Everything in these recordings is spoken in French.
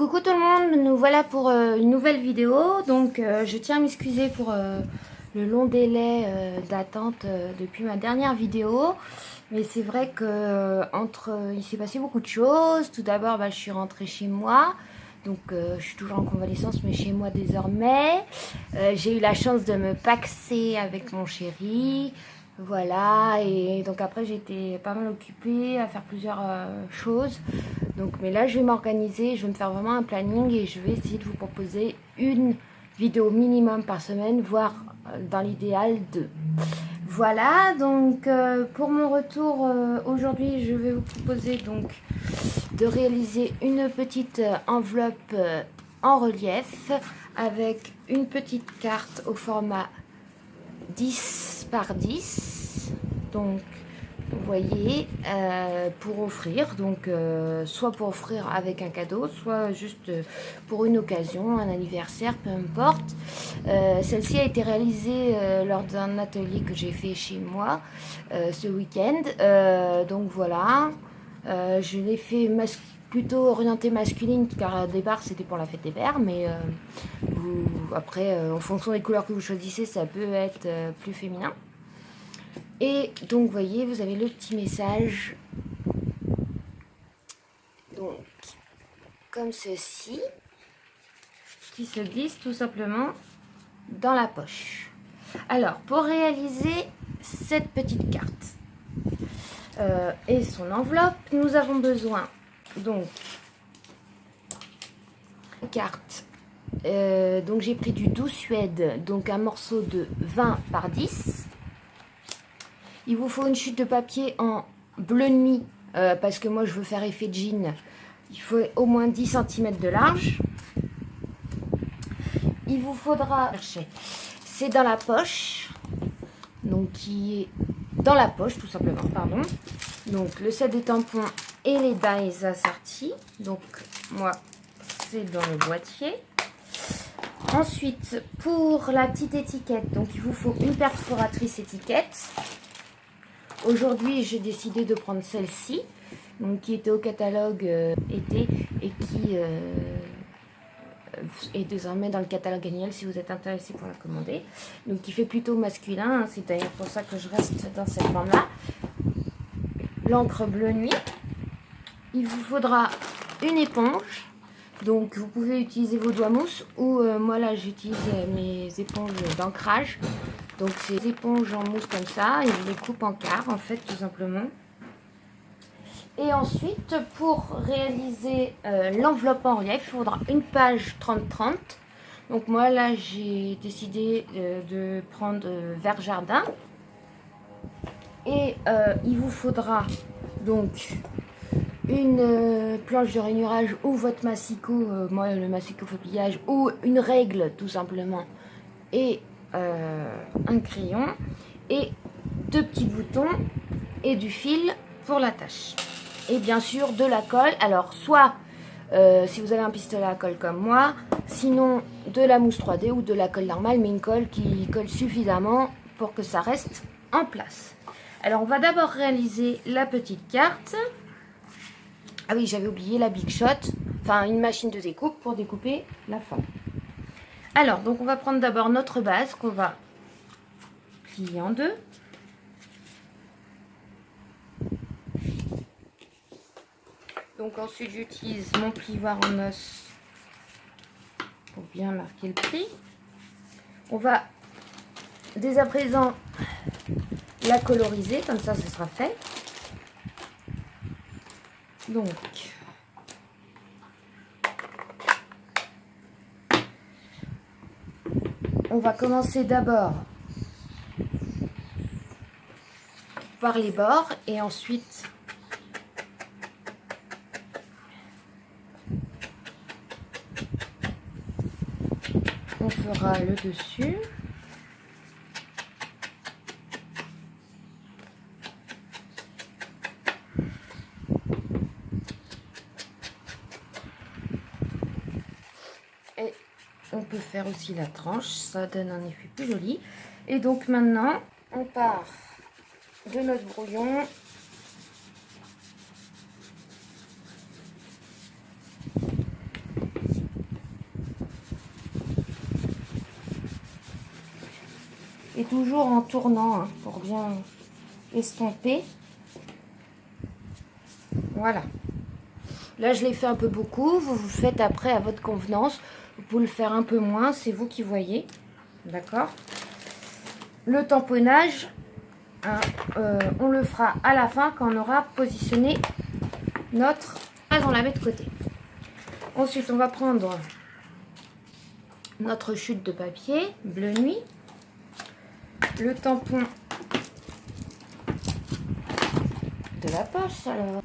Coucou tout le monde, nous voilà pour une nouvelle vidéo. Donc je tiens à m'excuser pour le long délai d'attente depuis ma dernière vidéo. Mais c'est vrai que il s'est passé beaucoup de choses. Tout d'abord, je suis rentrée chez moi. Donc je suis toujours en convalescence, mais chez moi désormais. J'ai eu la chance de me paxer avec mon chéri. Voilà, et donc après j'étais pas mal occupée à faire plusieurs choses. Donc, mais là je vais m'organiser, je vais me faire vraiment un planning et je vais essayer de vous proposer une vidéo minimum par semaine, voire dans l'idéal deux. Voilà, donc pour mon retour aujourd'hui, je vais vous proposer donc de réaliser une petite enveloppe en relief avec une petite carte au format 10 par 10. Donc vous voyez, pour offrir, donc soit pour offrir avec un cadeau, soit juste pour une occasion, un anniversaire, peu importe. Celle-ci a été réalisée lors d'un atelier que j'ai fait chez moi ce week-end. Donc voilà, je l'ai fait plutôt orientée masculine, car au départ c'était pour la fête des pères, mais après, en fonction des couleurs que vous choisissez, ça peut être plus féminin. Et donc, vous voyez, vous avez le petit message. Donc, comme ceci, qui se glisse tout simplement dans la poche. Alors, pour réaliser cette petite carte et son enveloppe, nous avons besoin, donc, carte. Donc, j'ai pris du doux Suède, donc un morceau de 20 par 10. Il vous faut une chute de papier en bleu nuit, parce que moi je veux faire effet jean. Il faut au moins 10 cm de large. Il vous faudra chercher, c'est dans la poche, donc qui est dans la poche tout simplement, pardon. Donc le set des tampons et les dies assortis. Donc moi c'est dans le boîtier. Ensuite pour la petite étiquette, donc il vous faut une perforatrice étiquette. Aujourd'hui, j'ai décidé de prendre celle-ci, qui était au catalogue été et qui est désormais dans le catalogue annuel si vous êtes intéressé pour la commander. Donc, qui fait plutôt masculin, c'est d'ailleurs pour ça que je reste dans cette forme-là. L'encre bleu nuit. Il vous faudra une éponge. Donc, vous pouvez utiliser vos doigts mousse ou moi là, j'utilise mes éponges d'ancrage. Donc ces éponges en mousse comme ça, et je les coupe en quart en fait tout simplement. Et ensuite pour réaliser l'enveloppe en relief, il faudra une page 30-30. Donc moi là j'ai décidé de prendre vert jardin. Et il vous faudra donc une planche de rainurage ou votre massicot, moi le massicot fait pliage, ou une règle tout simplement. Et un crayon et deux petits boutons et du fil pour l'attache et bien sûr de la colle. Alors soit si vous avez un pistolet à colle comme moi, sinon de la mousse 3D ou de la colle normale, mais une colle qui colle suffisamment pour que ça reste en place. Alors on va d'abord réaliser la petite carte. Ah oui, j'avais oublié la Big Shot, enfin une machine de découpe pour découper la forme. Alors, donc on va prendre d'abord notre base qu'on va plier en deux. Donc ensuite j'utilise mon plioir en os pour bien marquer le pli. On va dès à présent la coloriser, comme ça ce sera fait. Donc on va commencer d'abord par les bords et ensuite on fera le dessus. Et on peut faire aussi la tranche, ça donne un effet plus joli. Et donc maintenant, on part de notre brouillon. toujours en tournant hein, pour bien estomper. Voilà. Là, je l'ai fait un peu beaucoup. Vous vous faites après à votre convenance. Vous pouvez le faire un peu moins. C'est vous qui voyez. D'accord. Le tamponnage, hein, on le fera à la fin quand on aura positionné notre base. On la met de côté. Ensuite, on va prendre notre chute de papier bleu nuit. Le tampon de la poche. Alors.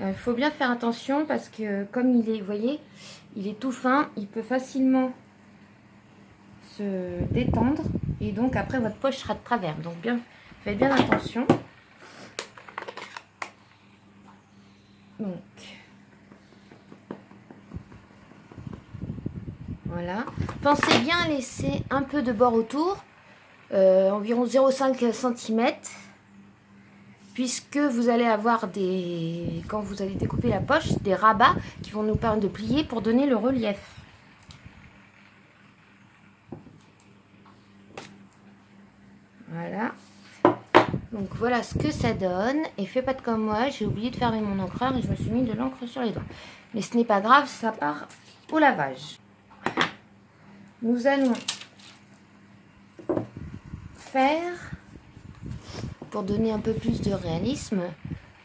Il faut bien faire attention parce que comme il est, vous voyez, il est tout fin, il peut facilement se détendre et donc après votre poche sera de travers. Donc faites bien attention. Donc voilà. Pensez bien à laisser un peu de bord autour, environ 0,5 cm. Puisque vous allez avoir quand vous allez découper la poche, des rabats qui vont nous permettre de plier pour donner le relief. Voilà. Donc voilà ce que ça donne. Et faites pas comme moi, j'ai oublié de fermer mon encreur et je me suis mis de l'encre sur les doigts. Mais ce n'est pas grave, ça part au lavage. Nous allons faire, pour donner un peu plus de réalisme,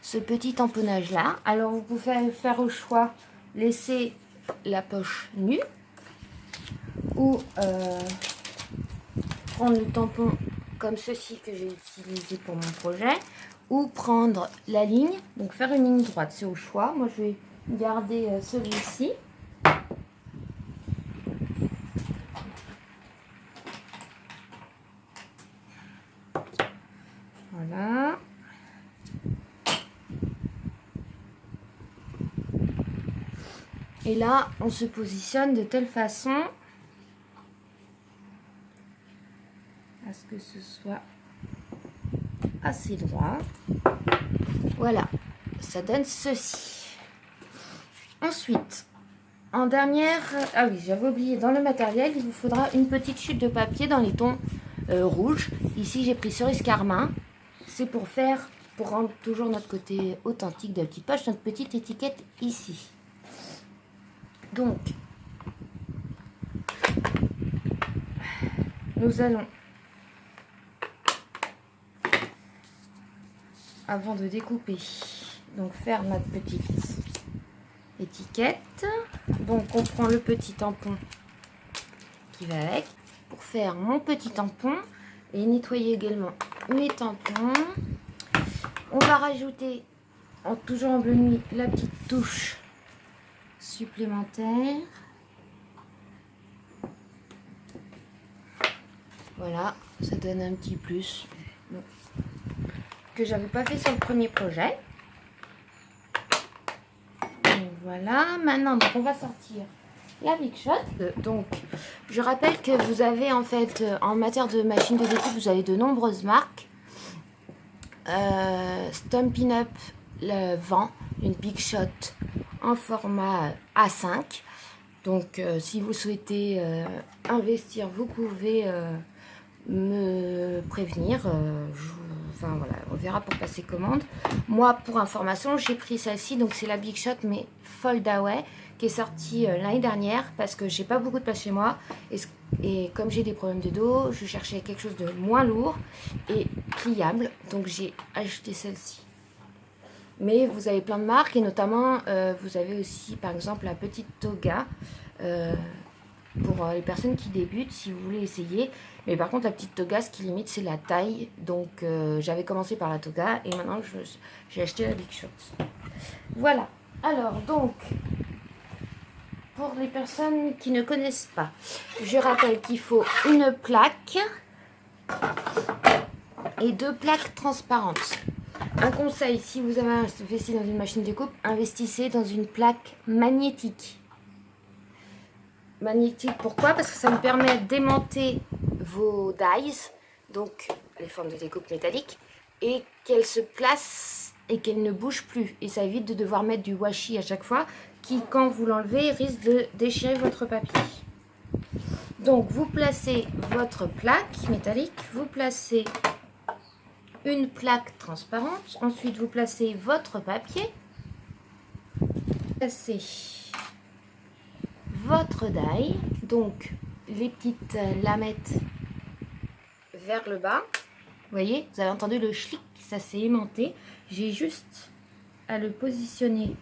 ce petit tamponnage là. Alors vous pouvez faire au choix laisser la poche nue ou prendre le tampon comme ceci que j'ai utilisé pour mon projet, ou prendre la ligne, donc faire une ligne droite, c'est au choix. Moi je vais garder celui-ci. Voilà. Et là, on se positionne de telle façon à ce que ce soit assez droit. Voilà, ça donne ceci. Ensuite, en dernière, ah oui, j'avais oublié, dans le matériel, il vous faudra une petite chute de papier dans les tons rouges. Ici, j'ai pris cerise carmin. C'est pour rendre toujours notre côté authentique de la petite poche, notre petite étiquette ici. Donc, nous allons, avant de découper, donc faire notre petite étiquette. Donc, on prend le petit tampon qui va avec pour faire mon petit tampon et nettoyer également mes tampons. On va rajouter, toujours en bleu nuit, la petite touche supplémentaire. Voilà, ça donne un petit plus que j'avais pas fait sur le premier projet. Donc voilà, maintenant donc on va sortir la Big Shot. Donc je rappelle que vous avez en fait en matière de machine de découpe, vous avez de nombreuses marques. Stampin' Up vend une Big Shot en format A5. Donc si vous souhaitez investir, vous pouvez me prévenir. Enfin voilà, on verra pour passer commande. Moi, pour information, j'ai pris celle-ci. Donc c'est la Big Shot mais Fold Away qui est sortie l'année dernière parce que j'ai pas beaucoup de place chez moi. Et comme j'ai des problèmes de dos, je cherchais quelque chose de moins lourd et pliable. Donc j'ai acheté celle-ci. Mais vous avez plein de marques et notamment vous avez aussi par exemple la petite toga pour les personnes qui débutent si vous voulez essayer. Mais par contre la petite toga, ce qui limite c'est la taille. Donc j'avais commencé par la toga et maintenant j'ai acheté la Big Shot. Voilà. Alors donc pour les personnes qui ne connaissent pas, je rappelle qu'il faut une plaque et 2 plaques transparentes. Un conseil, si vous avez investi dans une machine de découpe, investissez dans une plaque magnétique. Magnétique, pourquoi? Parce que ça me permet d'aimanter vos dies, donc les formes de découpe métalliques, et qu'elles se placent et qu'elles ne bougent plus. Et ça évite de devoir mettre du washi à chaque fois, qui, quand vous l'enlevez, risque de déchirer votre papier. Donc, vous placez votre plaque métallique, vous placez une plaque transparente, ensuite vous placez votre papier, vous placez votre die, donc les petites lamettes vers le bas. Vous voyez, vous avez entendu le schlick, ça s'est aimanté. J'ai juste à le positionner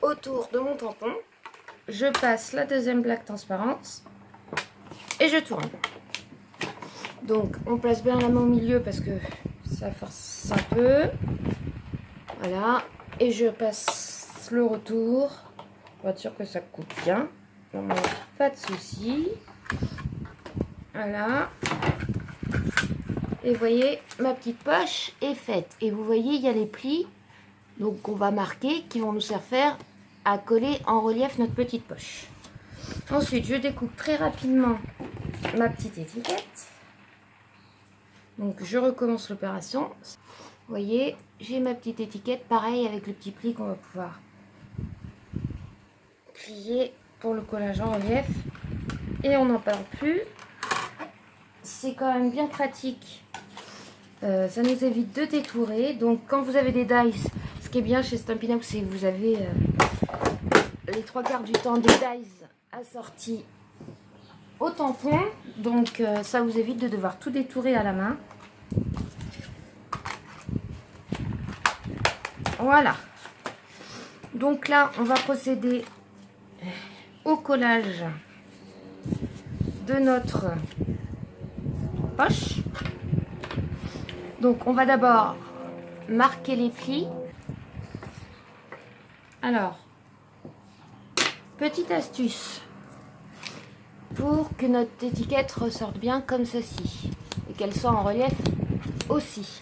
autour de mon tampon. Je passe la deuxième plaque transparente et je tourne. Donc on place bien la main au milieu parce que ça force un peu. Voilà. Et je passe le retour pour être sûr que ça coupe bien. Donc, pas de souci. Voilà. Et vous voyez, ma petite poche est faite. Et vous voyez, il y a les plis. Donc on va marquer qui vont nous servir à coller en relief notre petite poche. Ensuite, je découpe très rapidement ma petite étiquette. Donc je recommence l'opération. Vous voyez, j'ai ma petite étiquette, pareil avec le petit pli qu'on va pouvoir plier pour le collage en relief. Et on n'en parle plus. C'est quand même bien pratique. Ça nous évite de détourer. Donc quand vous avez des dies, ce qui est bien chez Stampin' Up, c'est que vous avez les 3/4 du temps des dies assortis au tampon. Donc ça vous évite de devoir tout détourer à la main. Voilà. Donc là, on va procéder au collage de notre poche. Donc on va d'abord marquer les plis. Alors, petite astuce pour que notre étiquette ressorte bien comme ceci et qu'elle soit en relief aussi.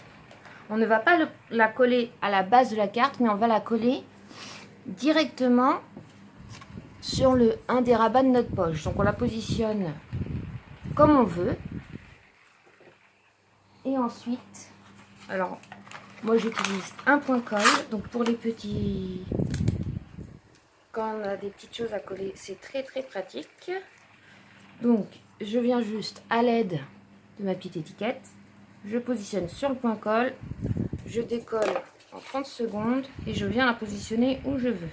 On ne va pas la coller à la base de la carte, mais on va la coller directement sur un des rabats de notre poche. Donc on la positionne comme on veut. Et ensuite, alors moi j'utilise un point colle. Donc pour les petits, quand on a des petites choses à coller, c'est très pratique. Donc je viens juste à l'aide de ma petite étiquette. Je positionne sur le point colle, je décolle en 30 secondes et je viens la positionner où je veux.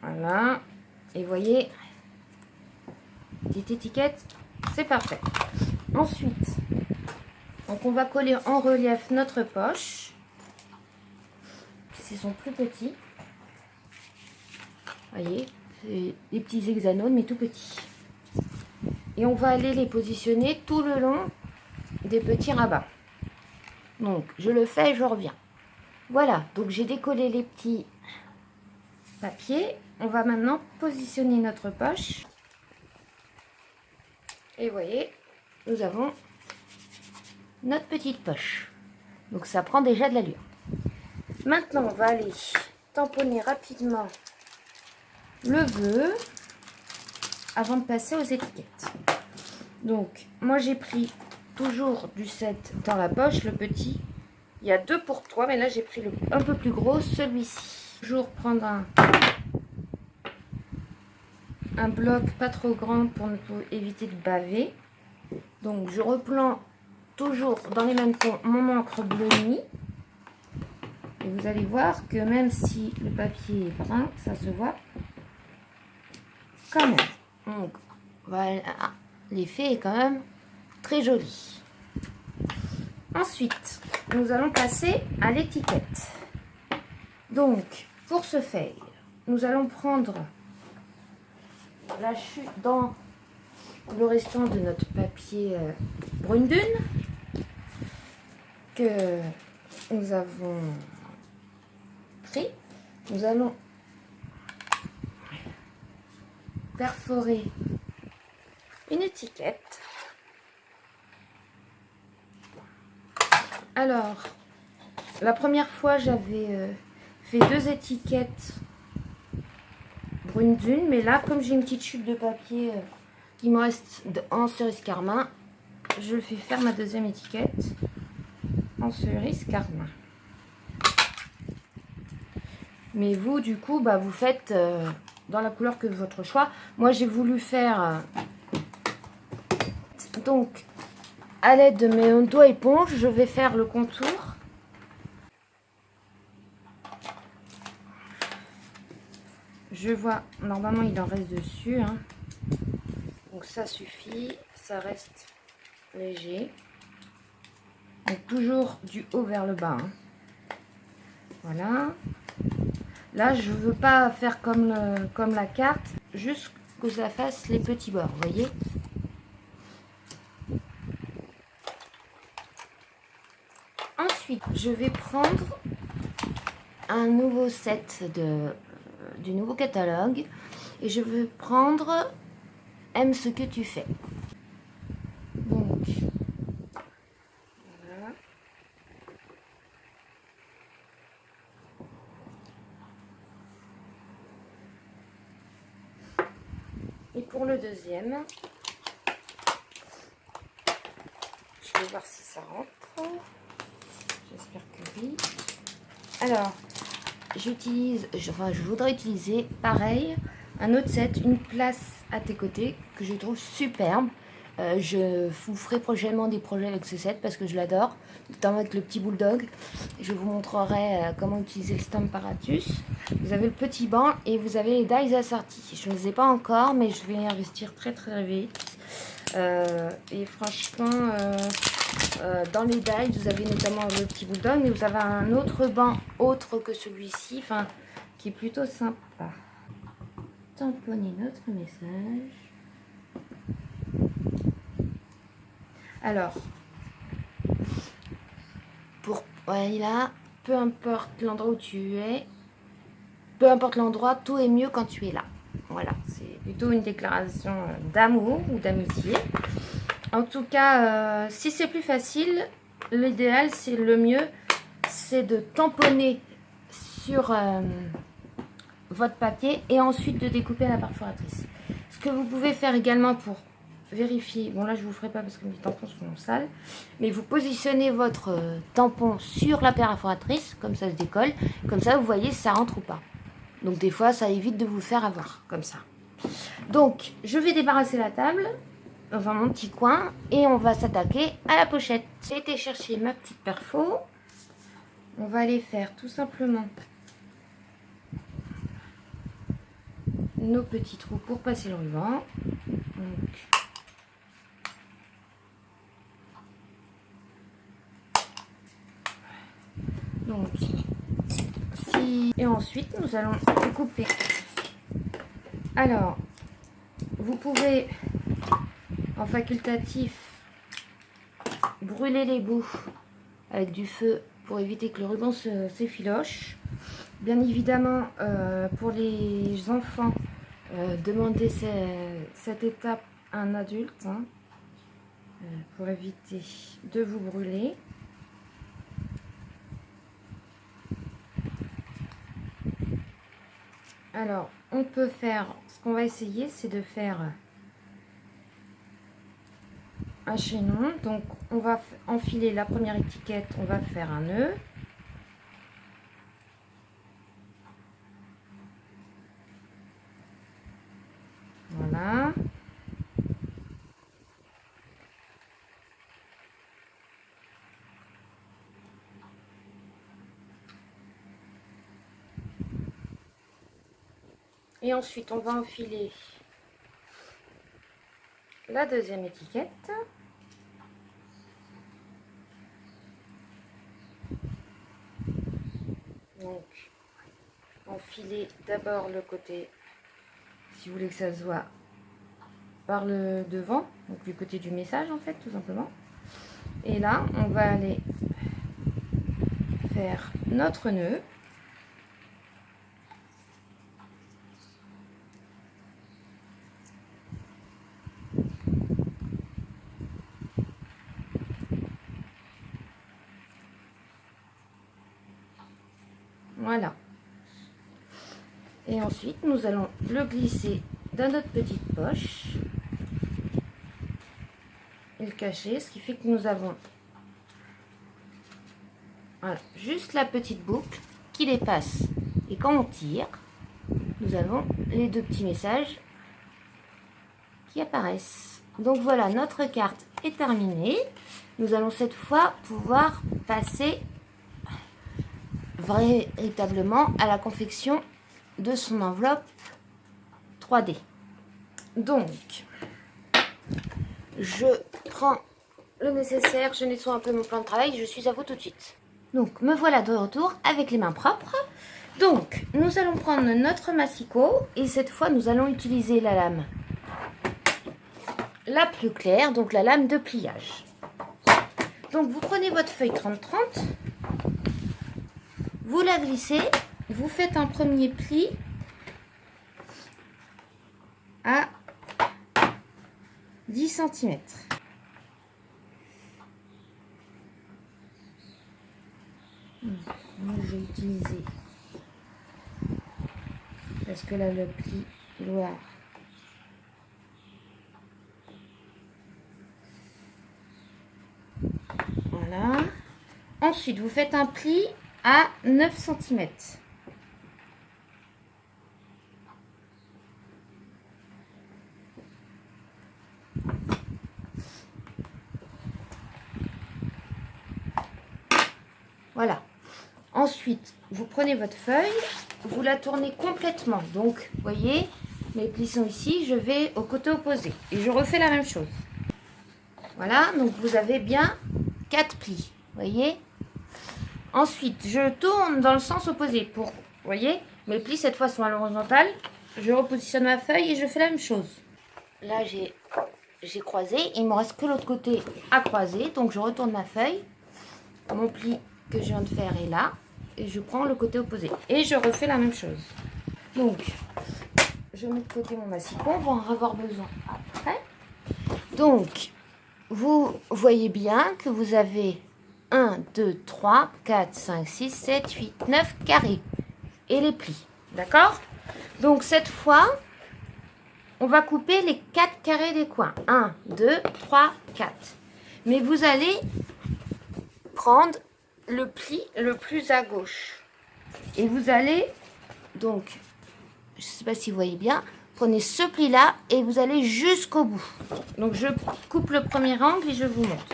Voilà, et vous voyez, petite étiquette, c'est parfait. Ensuite, donc on va coller en relief notre poche. Ils sont plus petits. Vous voyez, c'est des petits hexagones mais tout petits. Et on va aller les positionner tout le long des petits rabats. Donc je le fais et je reviens. Voilà, donc j'ai décollé les petits papiers. On va maintenant positionner notre poche. Et vous voyez, nous avons notre petite poche. Donc ça prend déjà de l'allure. Maintenant, on va aller tamponner rapidement le vœu avant de passer aux étiquettes. Donc, moi j'ai pris toujours du 7 dans la poche, le petit. Il y a 2 pour 3, mais là j'ai pris un peu plus gros, celui-ci. Toujours prendre un bloc pas trop grand pour éviter de baver. Donc, je replante toujours dans les mêmes tons mon encre bleu nuit. Et vous allez voir que même si le papier est brun, ça se voit quand même. Donc, voilà, l'effet est quand même très joli. Ensuite, nous allons passer à l'étiquette. Donc, pour ce faire, nous allons prendre la chute dans le restant de notre papier brune dune que nous avons pris. Nous allons perforer une étiquette. Alors, la première fois j'avais fait 2 étiquettes brune dune, mais là comme j'ai une petite chute de papier qui me reste en cerise carmin, je fais faire ma deuxième étiquette en cerise carmin. Mais vous, du coup, bah, vous faites dans la couleur que votre choix. Moi, j'ai voulu faire donc à l'aide de mes doigts éponge, je vais faire le contour. Je vois, normalement, il en reste dessus, hein. Donc ça suffit, ça reste léger. Donc toujours du haut vers le bas, hein. Voilà. Là, je veux pas faire comme la carte, juste que ça fasse les petits bords, vous voyez. Ensuite, je vais prendre un nouveau set du nouveau catalogue et je vais prendre Aime ce que tu fais. Donc, voilà. Et pour le deuxième, je vais voir si ça rentre. J'espère que oui. Alors, je voudrais utiliser pareil un autre set, une place à tes côtés que je trouve superbe. Je vous ferai prochainement des projets avec ce set parce que je l'adore, notamment avec le petit bulldog. Je vous montrerai comment utiliser le Stamparatus. Vous avez le petit banc et vous avez les dies assortis. Je ne les ai pas encore, mais je vais investir très très vite. Et franchement, dans les dies, vous avez notamment le petit bulldog, mais vous avez un autre banc autre que celui-ci, enfin, qui est plutôt sympa. Tamponner notre message. Alors, voilà, peu importe l'endroit où tu es, peu importe l'endroit, tout est mieux quand tu es là. Voilà, c'est plutôt une déclaration d'amour ou d'amitié. En tout cas, si c'est plus facile, l'idéal, c'est le mieux, c'est de tamponner sur votre papier et ensuite de découper à la perforatrice. Ce que vous pouvez faire également pour vérifier, bon là je ne vous ferai pas parce que mes tampons sont sales, mais vous positionnez votre tampon sur la perforatrice, comme ça se décolle, comme ça vous voyez si ça rentre ou pas. Donc des fois ça évite de vous faire avoir, comme ça. Donc je vais débarrasser la table, enfin mon petit coin, et on va s'attaquer à la pochette. J'ai été chercher ma petite perfo, on va aller faire tout simplement nos petits trous pour passer le ruban. Donc, et ensuite nous allons couper. Alors, vous pouvez en facultatif brûler les bouts avec du feu pour éviter que le ruban s'effiloche. Bien évidemment, pour les enfants, demandez cette étape à un adulte, hein, pour éviter de vous brûler. Alors, on peut faire, ce qu'on va essayer, c'est de faire un chaînon. Donc, on va enfiler la première étiquette, on va faire un nœud. Voilà. Et ensuite, on va enfiler la deuxième étiquette. Donc, enfiler d'abord le côté, si vous voulez que ça se voit, par le devant, donc du côté du message en fait, tout simplement. Et là, on va aller faire notre nœud. Voilà. Et ensuite, nous allons le glisser dans notre petite poche et le cacher, ce qui fait que nous avons Voilà, juste la petite boucle qui dépasse. Et quand on tire, nous avons les deux petits messages qui apparaissent. Donc voilà, notre carte est terminée. Nous allons cette fois pouvoir passer véritablement à la confection de son enveloppe 3D. Donc, je prends le nécessaire, je nettoie un peu mon plan de travail, je suis à vous tout de suite. Donc, me voilà de retour avec les mains propres. Donc, nous allons prendre notre massicot et cette fois, nous allons utiliser la lame la plus claire, donc la lame de pliage. Donc, vous prenez votre feuille 30-30, vous la glissez, vous faites un premier pli à 10 cm. Moi, je vais utiliser parce que là, le pli doit voilà. Ensuite, vous faites un pli à 9 cm. Voilà. Ensuite, vous prenez votre feuille, vous la tournez complètement. Donc, vous voyez, mes plis sont ici, je vais au côté opposé. Et je refais la même chose. Voilà, donc vous avez bien 4 plis. Vous voyez? Ensuite, je tourne dans le sens opposé. Pour, vous voyez, mes plis cette fois sont à l'horizontale. Je repositionne ma feuille et je fais la même chose. Là, j'ai croisé. Il ne me reste que l'autre côté à croiser. Donc, je retourne ma feuille. Mon pli que je viens de faire est là. Et je prends le côté opposé. Et je refais la même chose. Donc, je mets de côté mon massicot. On va en avoir besoin après. Donc, vous voyez bien que vous avez 1, 2, 3, 4, 5, 6, 7, 8, 9 carrés. Et les plis. D'accord? Donc, cette fois, on va couper les 4 carrés des coins. 1, 2, 3, 4. Mais vous allez prendre le pli le plus à gauche. Et vous allez, donc, je ne sais pas si vous voyez bien, prenez ce pli-là et vous allez jusqu'au bout. Donc, je coupe le premier angle et je vous montre.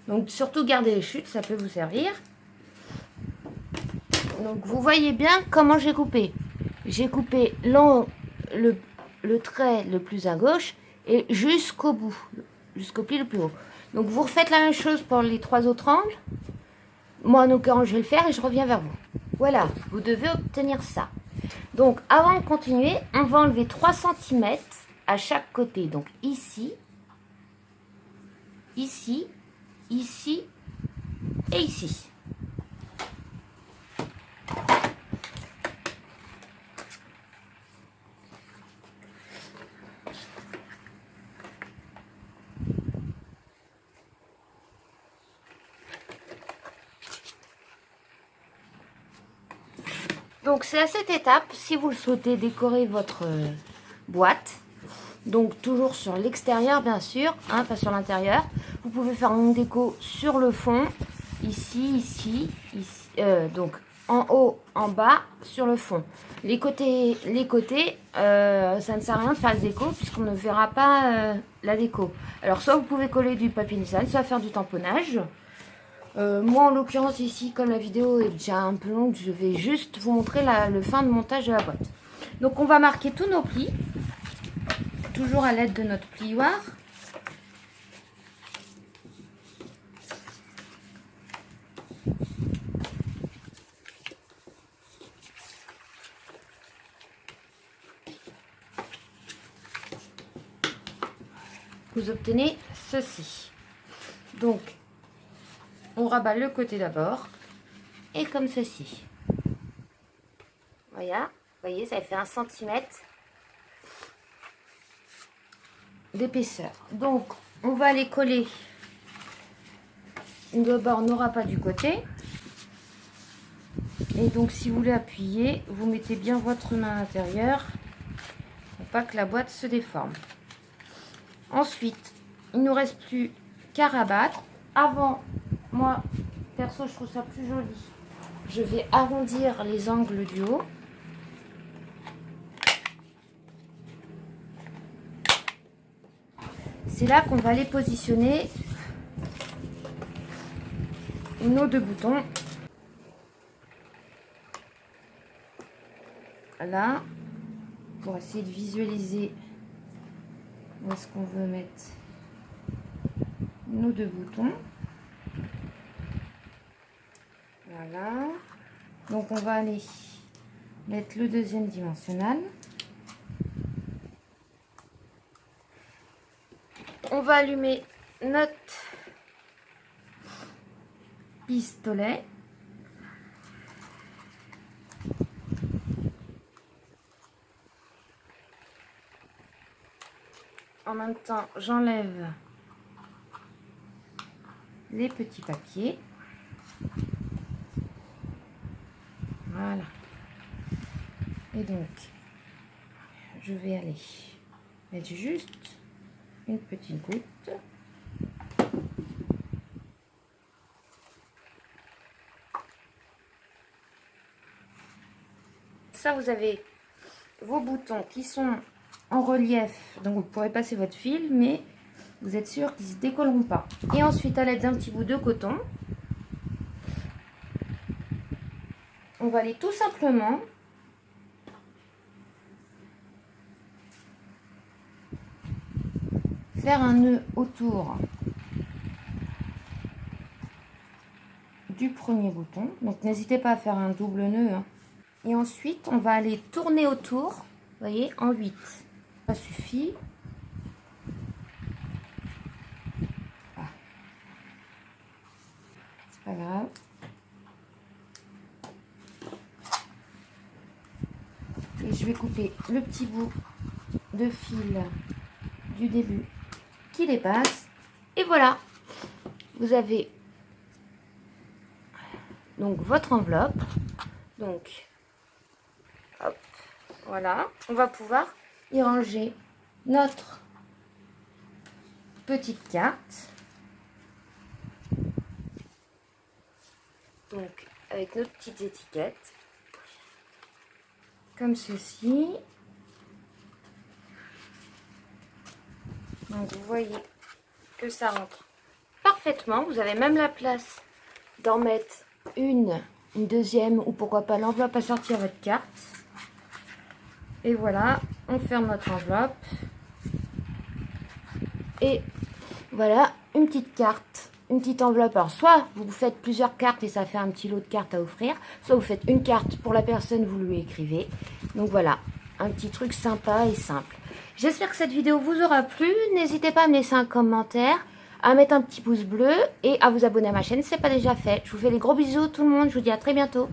Donc, surtout gardez les chutes, ça peut vous servir. Donc, vous voyez bien comment j'ai coupé. J'ai coupé le trait le plus à gauche et jusqu'au bout, jusqu'au pli le plus haut. Donc, vous refaites la même chose pour les 3 autres angles. Moi, en l'occurrence, je vais le faire et je reviens vers vous. Voilà, vous devez obtenir ça. Donc, avant de continuer, on va enlever 3 cm à chaque côté. Donc, ici, ici, ici et ici. Donc c'est à cette étape, si vous le souhaitez, décorer votre boîte. Donc toujours sur l'extérieur bien sûr, hein, pas sur l'intérieur. Vous pouvez faire une déco sur le fond, ici, donc en haut, en bas, sur le fond. Les côtés, ça ne sert à rien de faire la déco puisqu'on ne verra pas la déco. Alors soit vous pouvez coller du papier Nissan, soit faire du tamponnage. Moi en l'occurrence ici, comme la vidéo est déjà un peu longue, je vais juste vous montrer le fin de montage de la boîte. Donc on va marquer tous nos plis, toujours à l'aide de notre plioir. Vous obtenez ceci. Donc on rabat le côté d'abord et comme ceci. Voilà, vous voyez, ça fait 1 cm d'épaisseur. Donc on va les coller le bord n'aura pas du côté. Et donc si vous voulez appuyer, vous mettez bien votre main à l'intérieur pour pas que la boîte se déforme. Ensuite, il ne nous reste plus qu'à rabattre. Avant, moi perso je trouve ça plus joli, je vais arrondir les angles du haut. C'est là qu'on va aller positionner nos deux boutons. Là, pour essayer de visualiser où est-ce qu'on veut mettre nos deux boutons. Voilà. Donc on va aller mettre le deuxième dimensionnel. On va allumer notre pistolet. En même temps, j'enlève les petits papiers. Voilà. Et donc, je vais aller mettre juste une petite goutte. Ça, vous avez vos boutons qui sont en relief, donc vous pourrez passer votre fil, mais vous êtes sûr qu'ils ne se décolleront pas. Et ensuite, à l'aide d'un petit bout de coton, on va aller tout simplement faire un nœud autour du premier bouton. Donc n'hésitez pas à faire un double nœud, hein. Et ensuite, on va aller tourner autour, vous voyez, en 8. Ça suffit. Ah. C'est pas grave. Et je vais couper le petit bout de fil du début qui dépasse. Et voilà, vous avez donc votre enveloppe. Donc, hop, voilà. On va pouvoir y ranger notre petite carte. Donc, avec nos petites étiquettes. Comme ceci. Donc vous voyez que ça rentre parfaitement. Vous avez même la place d'en mettre une deuxième, ou pourquoi pas l'enveloppe à sortir votre carte. Et voilà, on ferme notre enveloppe. Et voilà, une petite carte, une petite enveloppe. Alors soit vous faites plusieurs cartes et ça fait un petit lot de cartes à offrir, soit vous faites une carte pour la personne, vous lui écrivez. Donc voilà, un petit truc sympa et simple. J'espère que cette vidéo vous aura plu. N'hésitez pas à me laisser un commentaire, à mettre un petit pouce bleu et à vous abonner à ma chaîne si ce n'est pas déjà fait. Je vous fais des gros bisous tout le monde, je vous dis à très bientôt.